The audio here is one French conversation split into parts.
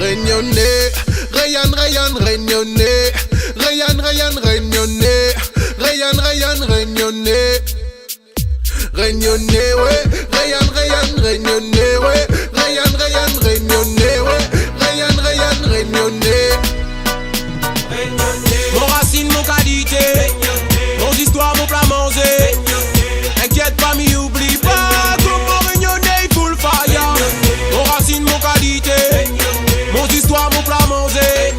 Réunionnais, Rayan, Rayan, Réunionnais, Rayan, Rayan, Réunionnais, Rayan, Rayan, Réunionnais, Réunionnais, ouais, Rayan, Rayan, Réunionnais, ouais, Rayan, Rayan, Réunionnais, ouais, Rayan, Rayan, Réunionnais. Mon racine, mon qualité, mon histoire, mon plat manger. Inquiète pas, m'y oublie pas, comme mon Réunionnais, full fire. Mon racine, mon qualité, mon histoire, mon plat manger.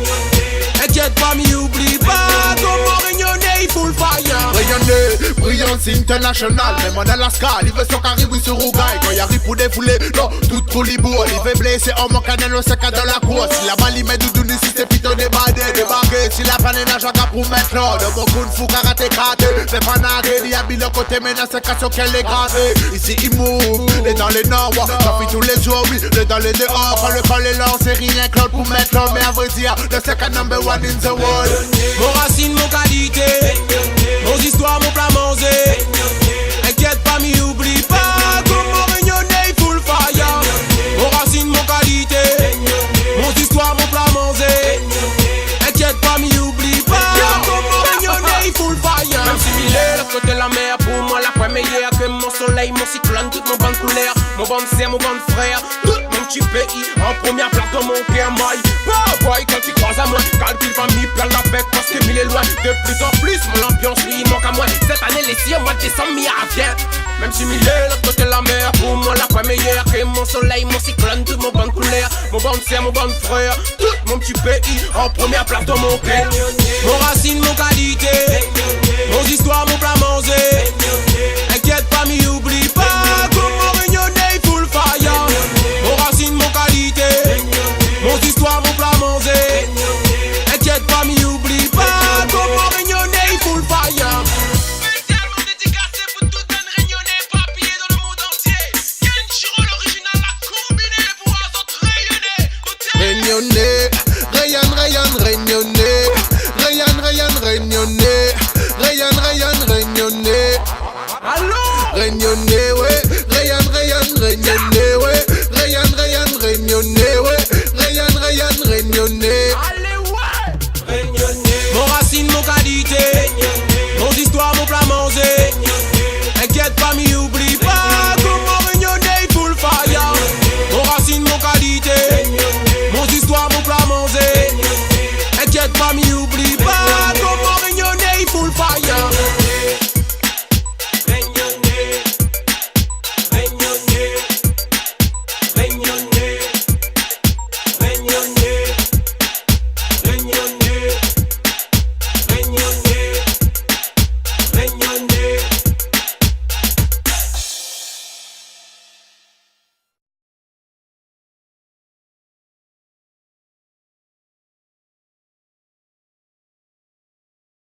Inquiète pas, m'y oublie pas, comme mon Réunionnais, full fire. Réunionnais, brillance internationale. Même en Alaska, il veut son caribou sur Rougaï. Quand il arrive pour défouler, non, tout libourg. Il veut blesser en manquant d'un sac dans la course. Si la balle, il met doudou, si c'est plutôt débarqué. Si la panne n'a jamais pour mettre l'ordre. De mon coup de fou, karaté, karaté. C'est pas narré, il y a mis le côté, mais dans cette question qu'elle est gravée. Ici, il move, les dans les nord, ça fait tous les jours, oui, les dans les dehors. Quand le col est lent, c'est rien que l'autre pour mettre l'ordre. Mais à vrai dire, le second number one in the world. Mon racine, mon qualité, mon histoire, mon plat manger. Inquiète pas, m'y oublie pas, comme mon Réunionnais, full fire. Mon racine, mon qualité, mon histoire, mon plat manger. Inquiète pas, m'y oublie pas, comme mon Réunionnais, full fire. Même si mille l'autre côté de la mer, pour moi la fois meilleure que mon soleil, mon cyclone, toute mon bonne couleur, mon bon sœur, mon bon frère, tout mon petit pays, en première place dans mon cœur, my boy, quand tu croises à moi, calcule famille, plein la bec, parce que mille est loin, de plus en plus, mon ambiance lui manque à moi, cette année les 6 mois de décembre, m'y revient. Même si mille est l'autre côté de la mer, pour moi la fois meilleure que mon soleil, mon cyclone, toute mon bonne couleur, mon bon sœur, mon bon frère, tout mon petit pays, en première place dans mon cœur. Mon racine, mon qualité, mon histoire, mon plat manger. Inquiète pas, m'y oublie pas, comme mon Réunionnais, full fire. Mon racine, mon qualité, mon histoire, mon plat manger. Inquiète pas, m'y oublie pas, comme mon Réunionnais, full fire. Spécialement dédicacé pour tout un Réunionnais papillé dans le monde entier. Kenshiro l'original a combiné pour un autre Réunionnais. Réunionnais, Rayan, Rayan, Réunionnais, Rayan, Rayan, Réunionnais, Rayan, Rayan, Réunionnais, Allô? Réunionnais,